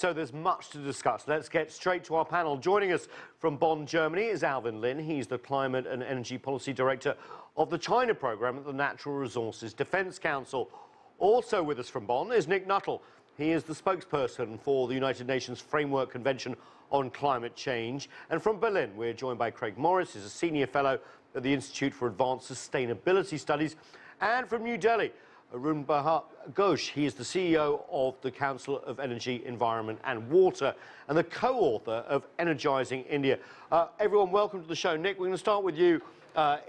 So there's much to discuss. Let's get straight to our panel. Joining us from Bonn, Germany is Alvin. He's the Climate and Energy Policy Director of the China Programme at the Natural Resources Defence Council. Also with us from Bonn is Nuttall. He is the spokesperson for the United Nations Framework Convention on Climate Change. And from Berlin, we're joined by Craig Morris, who's a senior fellow at the Institute for Advanced Sustainability Studies. And from New Delhi, Arunabha Ghosh. He is the CEO of the Council of Energy, Environment and Water and the co-author of Energizing India. Everyone, welcome to the show. Nick, we're going to start with you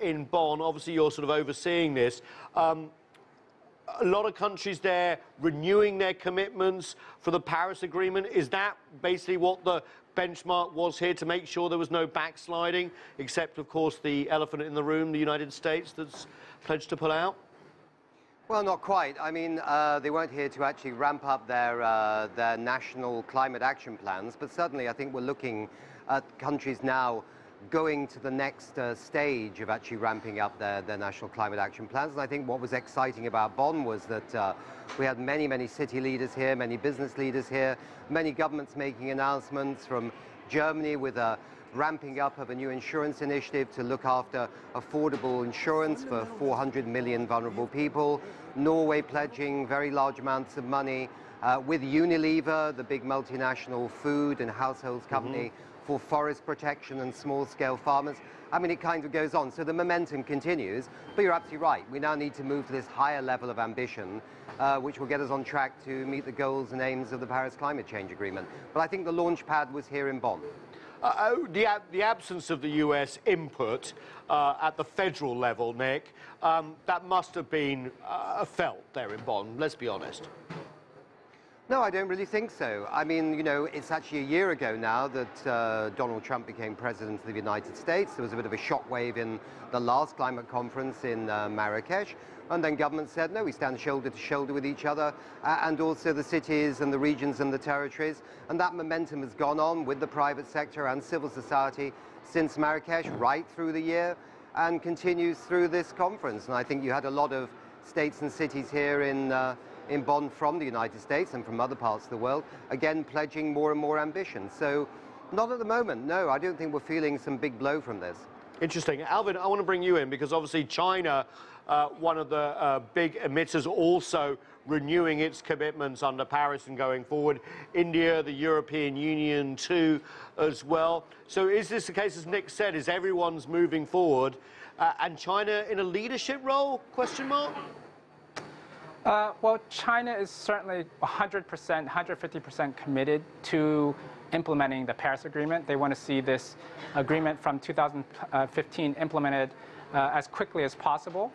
in Bonn. Obviously, you're sort of overseeing this. A lot of countries there renewing their commitments for the Paris Agreement. Is that basically what the benchmark was here, to make sure there was no backsliding, except, of course, the elephant in the room, the United States, that's pledged to pull out? Well, not quite. I mean, they weren't here to actually ramp up their national climate action plans, but certainly I think we're looking at countries now going to the next stage of actually ramping up their national climate action plans. And I think what was exciting about Bonn was that we had many city leaders here, many business leaders here, many governments making announcements, from Germany with a ramping up of a new insurance initiative to look after affordable insurance for 400 million vulnerable people. Norway pledging very large amounts of money, with Unilever, the big multinational food and households company, for forest protection and small-scale farmers. I mean, it kind of goes on. So the momentum continues, but you're absolutely right. We now need to move to this higher level of ambition, which will get us on track to meet the goals and aims of the Paris Climate Change Agreement. But I think the launch pad was here in Bonn. The absence of the US input at the federal level, Nick, that must have been felt there in Bonn, let's be honest. No, I don't really think so. I mean, you know, it's actually a year ago now that Donald Trump became president of the United States. There was a bit of a shockwave in the last climate conference in Marrakesh. And then government said, no, we stand shoulder to shoulder with each other, and also the cities and the regions and the territories. And that momentum has gone on with the private sector and civil society since Marrakesh, right through the year, and continues through this conference. And I think you had a lot of states and cities here in Bonn from the United States and from other parts of the world, again pledging more and more ambition. So not at the moment, no, I don't think we're feeling some big blow from this. Interesting. Alvin, I want to bring you in because obviously China, one of the big emitters, also renewing its commitments under Paris and going forward. India, the European Union too, as well. So is this the case, as Nick said, is everyone's moving forward and China in a leadership role, question mark? Well, China is certainly 100%, 150% committed to implementing the Paris Agreement. They want to see this agreement from 2015 implemented as quickly as possible.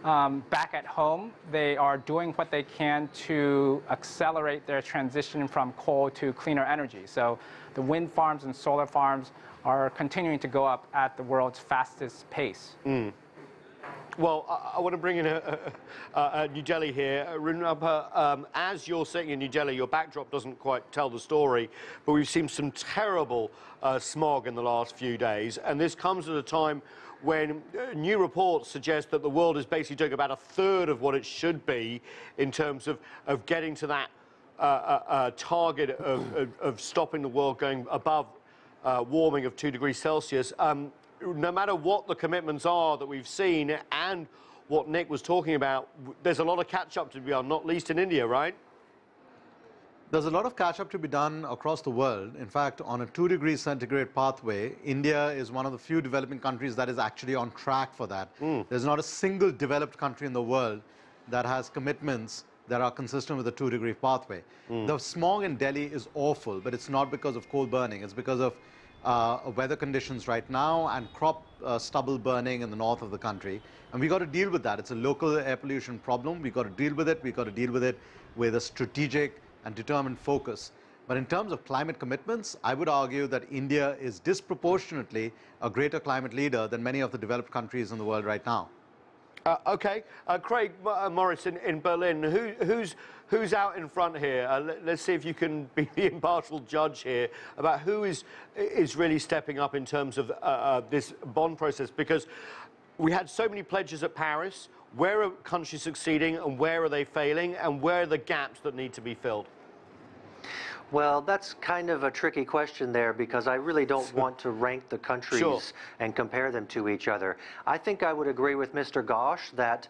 Back at home, they are doing what they can to accelerate their transition from coal to cleaner energy. So the wind farms and solar farms are continuing to go up at the world's fastest pace. Well, I want to bring in New Delhi here. Arunabha, as you're sitting in New Delhi, your backdrop doesn't quite tell the story, but we've seen some terrible smog in the last few days, and this comes at a time when new reports suggest that the world is basically doing about a third of what it should be in terms of getting to that target of stopping the world going above warming of 2 degrees Celsius. No matter what the commitments are that we've seen and what Nick was talking about, there's a lot of catch-up to be done, not least in India, right? There's a lot of catch-up to be done across the world. In fact, on a 2 degrees centigrade pathway, India is one of the few developing countries that is actually on track for that. There's not a single developed country in the world that has commitments that are consistent with the 2 degree pathway. The smog in Delhi is awful, but it's not because of coal burning. It's because of weather conditions right now and crop stubble burning in the north of the country. And we've got to deal with that. It's a local air pollution problem. We've got to deal with it. We've got to deal with it with a strategic and determined focus. But in terms of climate commitments, I would argue that India is disproportionately a greater climate leader than many of the developed countries in the world right now. Okay. Craig Morris in Berlin, who's out in front here? Let's see if you can be the impartial judge here about who is really stepping up in terms of this Bonn process, because we had so many pledges at Paris. Where are countries succeeding and where are they failing, and where are the gaps that need to be filled? Well, that's kind of a tricky question there because I really don't want to rank the countries Sure. and compare them to each other. I think I would agree with Mr. Ghosh that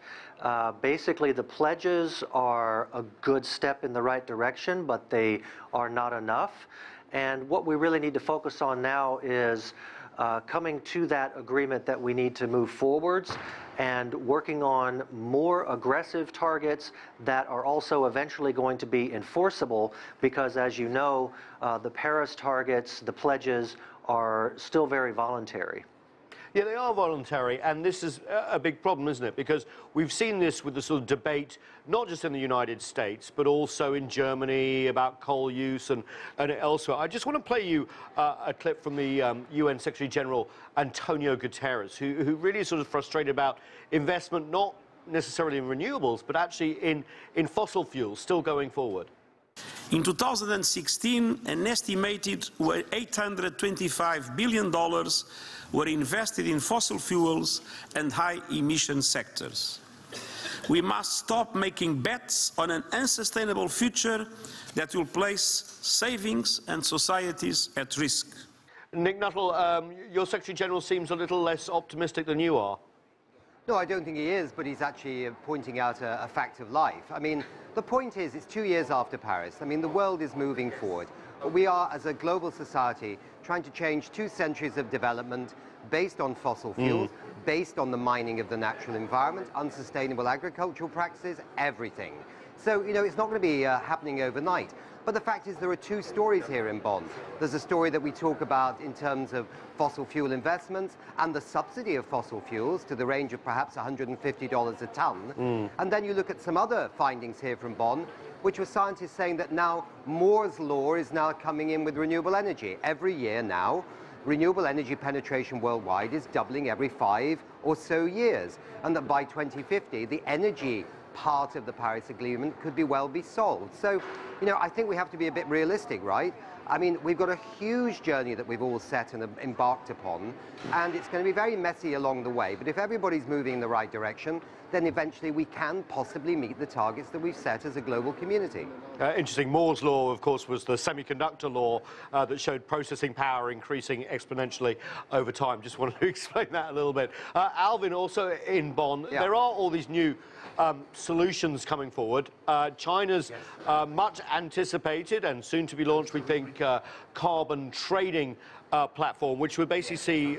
basically the pledges are a good step in the right direction, but they are not enough. And what we really need to focus on now is coming to that agreement that we need to move forwards and working on more aggressive targets that are also eventually going to be enforceable because, as you know, the Paris targets, the pledges, are still very voluntary. Yeah, they are voluntary, and this is a big problem, isn't it? Because we've seen this with the sort of debate, not just in the United States, but also in Germany about coal use and elsewhere. I just want to play you a clip from the UN Secretary General Antonio Guterres, who really is sort of frustrated about investment, not necessarily in renewables, but actually in fossil fuels still going forward. In 2016, an estimated $825 billion were invested in fossil fuels and high-emission sectors. We must stop making bets on an unsustainable future that will place savings and societies at risk. Nick Nuttall, your Secretary General seems a little less optimistic than you are. No, I don't think he is, but he's actually pointing out a fact of life. I mean, the point is, it's 2 years after Paris. I mean, the world is moving forward. We are, as a global society, trying to change 2 centuries of development based on fossil fuels, based on the mining of the natural environment, unsustainable agricultural practices, everything. So, you know, it's not going to be happening overnight. But the fact is there are 2 stories here in Bonn. There's a story that we talk about in terms of fossil fuel investments and the subsidy of fossil fuels to the range of perhaps $150 a ton. And then you look at some other findings here from Bonn, which were scientists saying that now Moore's law is now coming in with renewable energy. Every year now, renewable energy penetration worldwide is doubling every 5 or so years. And that by 2050, the energy part of the Paris Agreement could well be solved. So, you know, I think we have to be a bit realistic, right? I mean, we've got a huge journey that we've all set and embarked upon, and it's going to be very messy along the way. But if everybody's moving in the right direction, then eventually we can possibly meet the targets that we've set as a global community. Interesting. Moore's law, of course, was the semiconductor law that showed processing power increasing exponentially over time. Just wanted to explain that a little bit. Alvin, also in Bonn, there are all these new solutions coming forward. China's much anticipated and soon to be launched, we think, carbon trading platform, which would basically see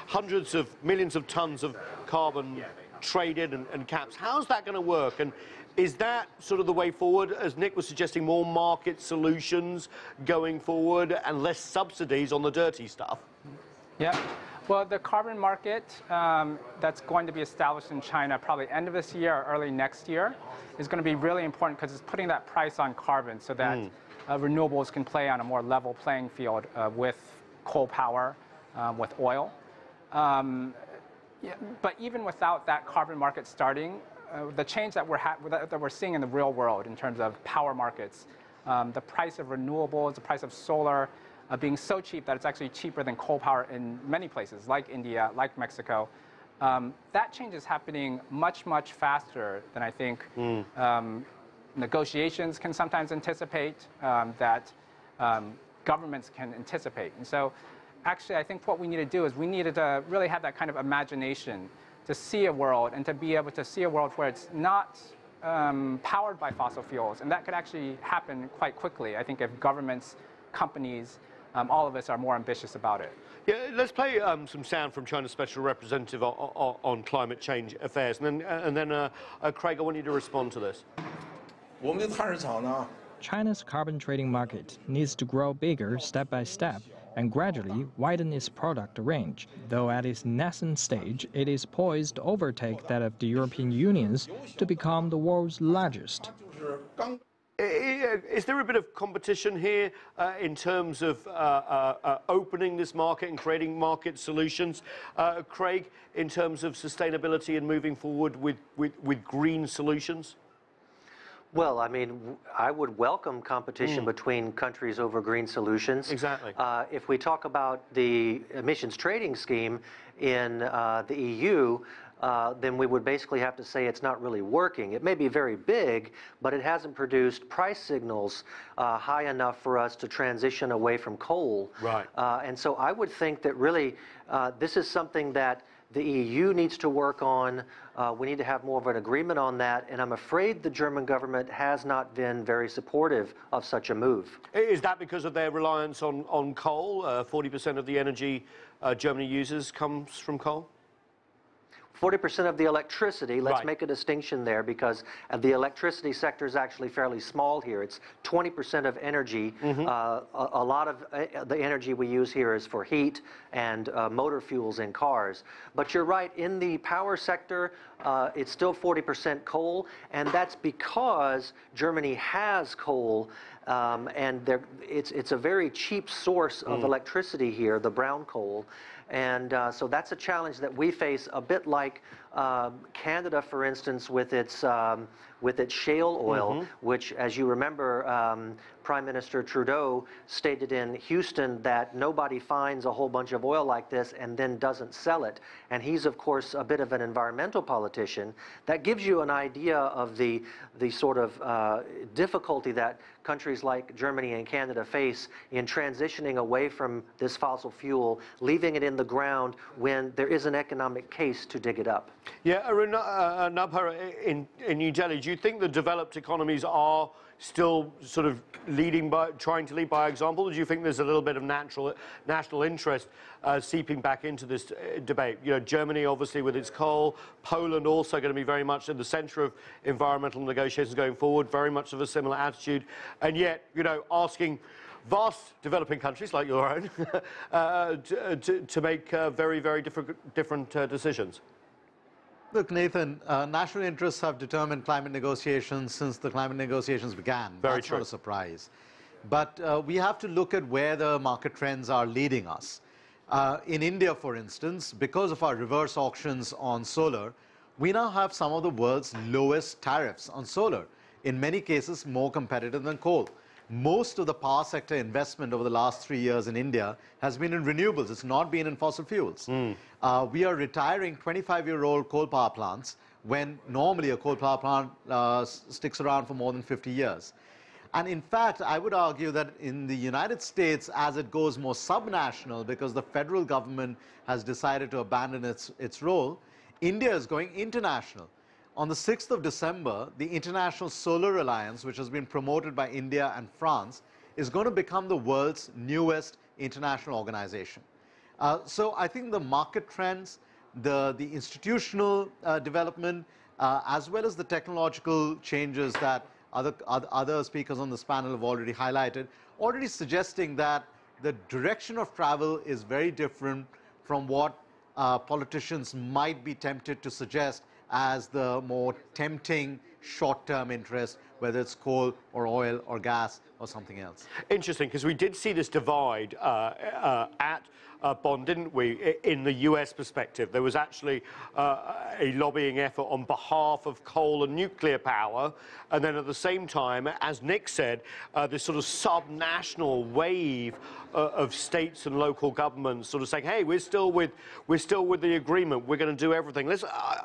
hundreds of millions of tons of carbon traded and caps. How's that going to work? And is that sort of the way forward, as Nick was suggesting, more market solutions going forward and less subsidies on the dirty stuff? Yeah. Well, the carbon market that's going to be established in China probably end of this year or early next year is going to be really important because it's putting that price on carbon so that renewables can play on a more level playing field with coal power, with oil. Yeah, but even without that carbon market starting, the change that we're seeing in the real world in terms of power markets, the price of renewables, the price of solar being so cheap that it's actually cheaper than coal power in many places, like India, like Mexico, that change is happening much, much faster than I think negotiations can sometimes anticipate, that governments can anticipate. And so actually, I think what we need to do is we needed to really have that kind of imagination to see a world and to be able to see a world where it's not powered by fossil fuels. And that could actually happen quite quickly, I think, if governments, companies, all of us are more ambitious about it. Yeah, let's play some sound from China's Special Representative on climate change affairs. And then Craig, I want you to respond to this. China's carbon trading market needs to grow bigger step by step and gradually widen its product range, though at its nascent stage, it is poised to overtake that of the European Union's to become the world's largest. Is there a bit of competition here in terms of opening this market and creating market solutions, Craig, in terms of sustainability and moving forward with green solutions? Well, I mean, I would welcome competition between countries over green solutions. Exactly. If we talk about the emissions trading scheme in the EU, then we would basically have to say it's not really working. It may be very big, but it hasn't produced price signals high enough for us to transition away from coal. Right. And so I would think that really this is something that the EU needs to work on. We need to have more of an agreement on that, and I'm afraid the German government has not been very supportive of such a move. Is that because of their reliance on coal? 40% of the energy Germany uses comes from coal? 40% of the electricity, let's Right. make a distinction there, because the electricity sector is actually fairly small here. It's 20% of energy. A lot of the energy we use here is for heat and motor fuels in cars. But you're right, in the power sector, it's still 40% coal, and that's because Germany has coal, and it's a very cheap source of electricity here, the brown coal. And so that's a challenge that we face, a bit like Canada, for instance, with its shale oil, which, as you remember, Prime Minister Trudeau stated in Houston that nobody finds a whole bunch of oil like this and then doesn't sell it. And he's, of course, a bit of an environmental politician. That gives you an idea of the sort of difficulty that countries like Germany and Canada face in transitioning away from this fossil fuel, leaving it in the ground when there is an economic case to dig it up. Yeah, Arunabha, in New Delhi, do you think the developed economies are still sort of trying to lead by example? Or do you think there's a little bit of national interest seeping back into this debate? You know, Germany obviously with its coal, Poland also going to be very much in the centre of environmental negotiations going forward, very much of a similar attitude, and yet, you know, asking vast developing countries like your own to make very, very different decisions. Look, Nathan, national interests have determined climate negotiations since the climate negotiations began. Very true. That's not a surprise. But we have to look at where the market trends are leading us. In India, for instance, because of our reverse auctions on solar, we now have some of the world's lowest tariffs on solar, in many cases more competitive than coal. Most of the power sector investment over the last 3 years in India has been in renewables. It's not been in fossil fuels. We are retiring 25-year-old coal power plants when normally a coal power plant sticks around for more than 50 years. And in fact, I would argue that in the United States, as it goes more subnational, because the federal government has decided to abandon its role, India is going international. On the 6th of December, the International Solar Alliance, which has been promoted by India and France, is going to become the world's newest international organization. So I think the market trends, the institutional development, as well as the technological changes that other speakers on this panel have already highlighted, already suggesting that the direction of travel is very different from what politicians might be tempted to suggest as the more tempting short-term interest, whether it's coal or oil or gas or something else. Interesting, because we did see this divide at Bonn, didn't we, in the US perspective. There was actually a lobbying effort on behalf of coal and nuclear power, and then at the same time, as Nick said, this sort of sub-national wave of states and local governments sort of saying, hey, we're still with the agreement, we're going to do everything.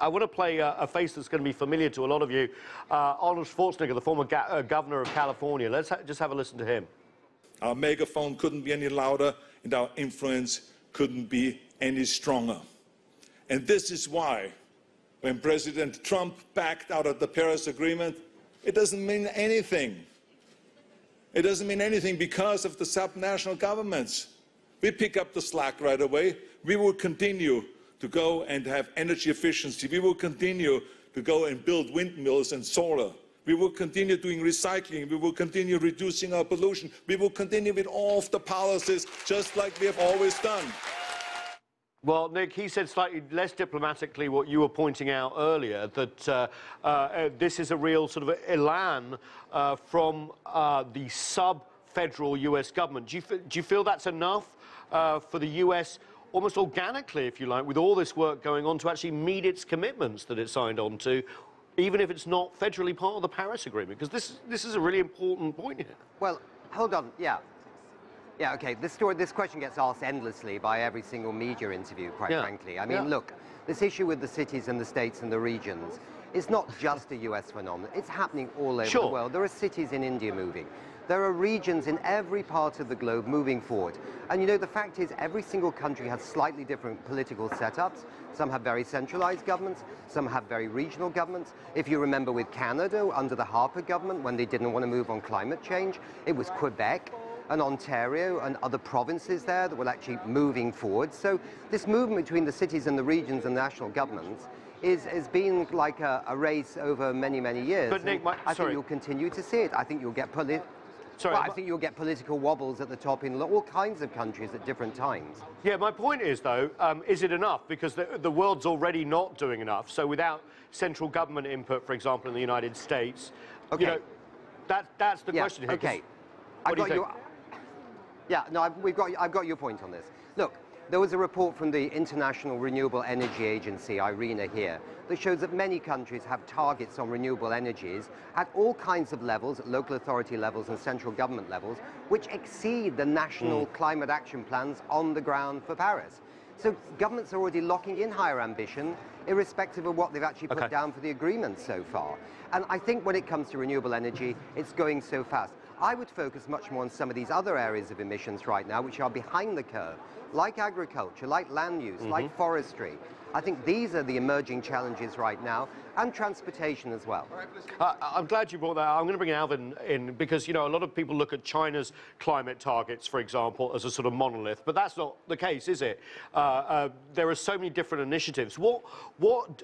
I want to play a face that's going to be familiar to a lot of you. Arnold Schwarzenegger, the former governor of California. Let's just have a listen to him. Our megaphone couldn't be any louder, and our influence couldn't be any stronger. And this is why, when President Trump backed out of the Paris Agreement, it doesn't mean anything. It doesn't mean anything because of the subnational governments. We pick up the slack right away. We will continue to go and have energy efficiency. We will continue to go and build windmills and solar. We will continue doing recycling. We will continue reducing our pollution. We will continue with all of the policies just like we have always done. Well, Nick, he said slightly less diplomatically what you were pointing out earlier, that this is a real sort of elan from the sub-federal US government. Do you feel that's enough for the US, almost organically, if you like, with all this work going on, to actually meet its commitments that it signed on to, even if it's not federally part of the Paris Agreement? Because this is a really important point here. Well, hold on, yeah. Yeah, okay, this question gets asked endlessly by every single media interview, quite frankly. I mean, look, this issue with the cities and the states and the regions is not just a US phenomenon. It's happening all over the world. There are cities in India moving. There are regions in every part of the globe moving forward. And you know, the fact is every single country has slightly different political setups. Some have very centralized governments, some have very regional governments. If you remember with Canada, under the Harper government, when they didn't want to move on climate change, it was Quebec and Ontario and other provinces there that were actually moving forward. So this movement between the cities and the regions and national governments is being like a race over many, many years. But Nick, I think you'll continue to see it. I think you'll get I think you'll get political wobbles at the top in all kinds of countries at different times. Yeah, my point is, though, is it enough? Because the world's already not doing enough. So without central government input, for example, in the United States, you know, that's the question here. Okay. What do you think? I've got your point on this. Look, there was a report from the International Renewable Energy Agency, IRENA here, that shows that many countries have targets on renewable energies at all kinds of levels, at local authority levels and central government levels, which exceed the national climate action plans on the ground for Paris. So governments are already locking in higher ambition, irrespective of what they've actually put down for the agreement so far. And I think when it comes to renewable energy, it's going so fast. I would focus much more on some of these other areas of emissions right now, which are behind the curve, like agriculture, like land use, like forestry. I think these are the emerging challenges right now, and transportation as well. I'm glad you brought that up. I'm going to bring Alvin in because, you know, a lot of people look at China's climate targets, for example, as a sort of monolith, but that's not the case, is it? There are so many different initiatives. What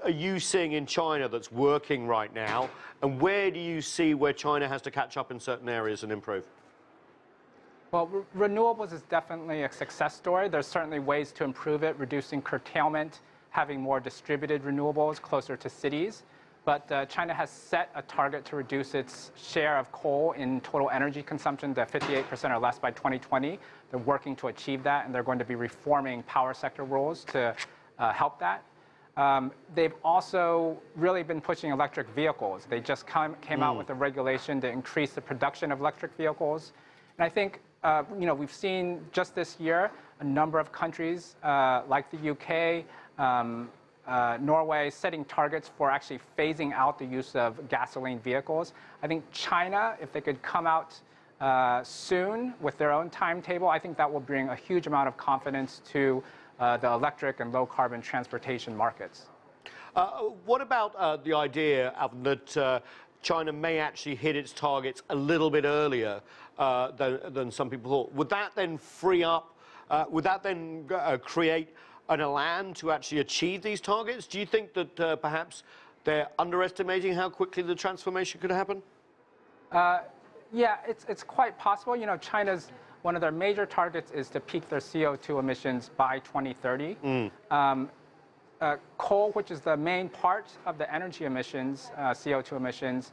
are you seeing in China that's working right now, and where do you see where China has to catch up in certain areas and improve? Well, renewables is definitely a success story. There's certainly ways to improve it, reducing curtailment, having more distributed renewables closer to cities. But China has set a target to reduce its share of coal in total energy consumption to 58% or less by 2020. They're working to achieve that, and they're going to be reforming power sector rules to help that. They've also really been pushing electric vehicles. They just came out with a regulation to increase the production of electric vehicles. And I think you know, we've seen just this year a number of countries like the UK, Norway, setting targets for actually phasing out the use of gasoline vehicles. I think China, if they could come out soon with their own timetable, I think that will bring a huge amount of confidence to the electric and low-carbon transportation markets. What about the idea, Alvin, that China may actually hit its targets a little bit earlier than some people thought? Would that then free up, would that then create an elan to actually achieve these targets? Do you think that perhaps they're underestimating how quickly the transformation could happen? Yeah, it's quite possible. You know, China's, one of their major targets is to peak their CO2 emissions by 2030. Coal, which is the main part of the energy emissions, CO2 emissions,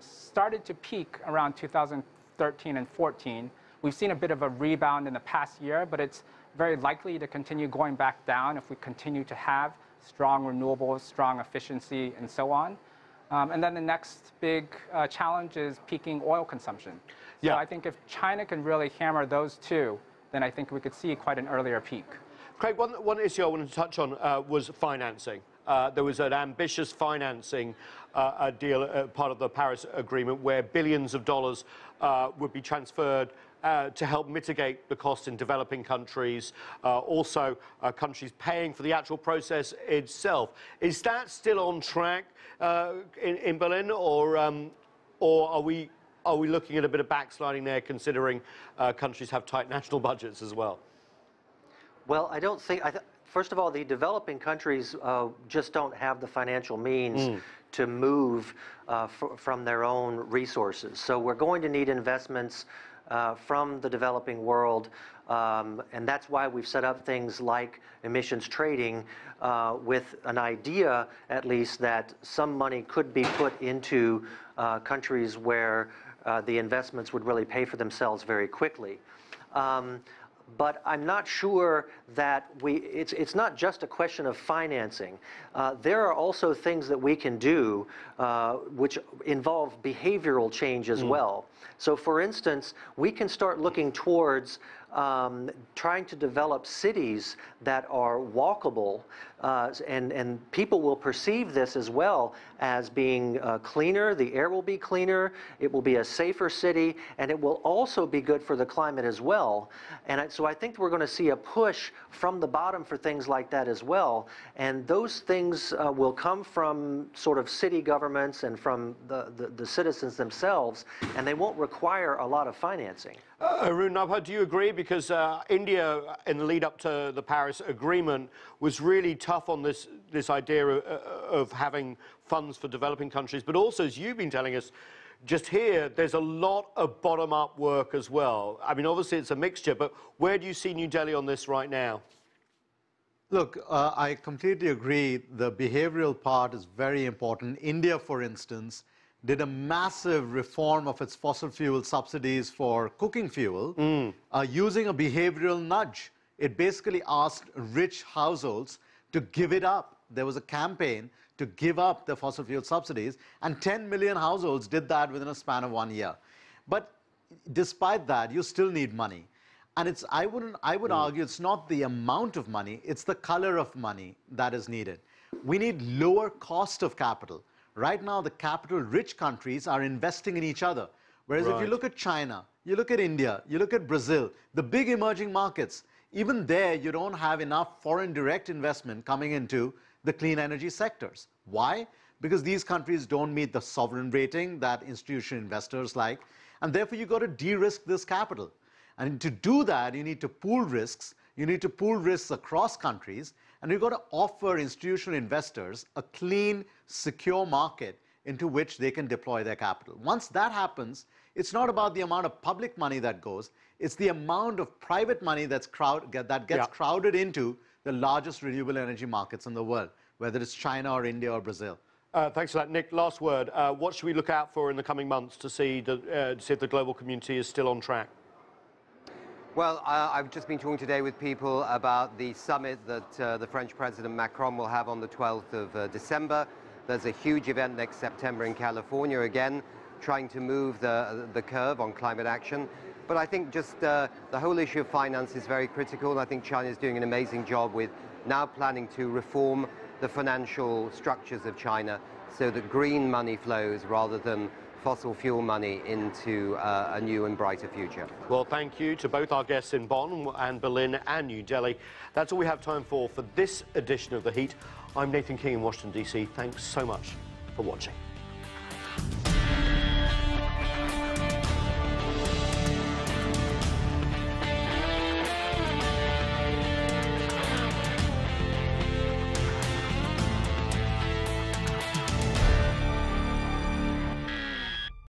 started to peak around 2013 and 14. We've seen a bit of a rebound in the past year, but it's very likely to continue going back down if we continue to have strong renewables, strong efficiency, and so on. And then the next big challenge is peaking oil consumption. So I think if China can really hammer those two, then I think we could see quite an earlier peak. Craig, one issue I wanted to touch on was financing. There was an ambitious financing deal, part of the Paris Agreement, where billions of dollars would be transferred to help mitigate the cost in developing countries, also countries paying for the actual process itself. Is that still on track in Berlin, or are we looking at a bit of backsliding there, considering countries have tight national budgets as well? Well, I don't think, first of all, the developing countries just don't have the financial means to move from their own resources. So we're going to need investments from the developing world, and that's why we've set up things like emissions trading with an idea, at least, that some money could be put into countries where the investments would really pay for themselves very quickly. But I'm not sure that it's not just a question of financing. There are also things that we can do which involve behavioral change as well. So for instance, we can start looking towards trying to develop cities that are walkable, and people will perceive this as well as being cleaner. The air will be cleaner, it will be a safer city, and it will also be good for the climate as well. And so I think we're going to see a push from the bottom for things like that as well. And those things will come from sort of city governments and from the citizens themselves, and they won't require a lot of financing. Arunabha, do you agree? Because India, in the lead up to the Paris Agreement, was really tough on this idea of having funds for developing countries. But also, as you've been telling us, just here, there's a lot of bottom-up work as well. I mean, obviously, it's a mixture, but where do you see New Delhi on this right now? Look, I completely agree. The behavioral part is very important. India, for instance, did a massive reform of its fossil fuel subsidies for cooking fuel using a behavioral nudge. It basically asked rich households to give it up. There was a campaign to give up the fossil fuel subsidies, and 10 million households did that within a span of 1 year. But despite that, you still need money. And I would argue it's not the amount of money, it's the color of money that is needed. We need lower cost of capital. Right now, the capital-rich countries are investing in each other. Whereas if you look at China, you look at India, you look at Brazil, the big emerging markets, even there, you don't have enough foreign direct investment coming into the clean energy sectors. Why? Because these countries don't meet the sovereign rating that institutional investors like, and therefore you've got to de-risk this capital. And to do that, you need to pool risks. You need to pool risks across countries, and you've got to offer institutional investors a clean, secure market into which they can deploy their capital. Once that happens, it's not about the amount of public money that goes, it's the amount of private money that gets crowded into the largest renewable energy markets in the world, whether it's China or India or Brazil. Thanks for that. Nick, last word. What should we look out for in the coming months to see if the global community is still on track? Well, I've just been talking today with people about the summit that the French President Macron will have on the 12th of December. There's a huge event next September in California, again, trying to move the curve on climate action. But I think just the whole issue of finance is very critical. I think China is doing an amazing job with now planning to reform the financial structures of China so that green money flows rather than fossil fuel money into a new and brighter future. Well, thank you to both our guests in Bonn and Berlin and New Delhi. That's all we have time for this edition of The Heat. I'm Nathan King in Washington, D.C. Thanks so much for watching.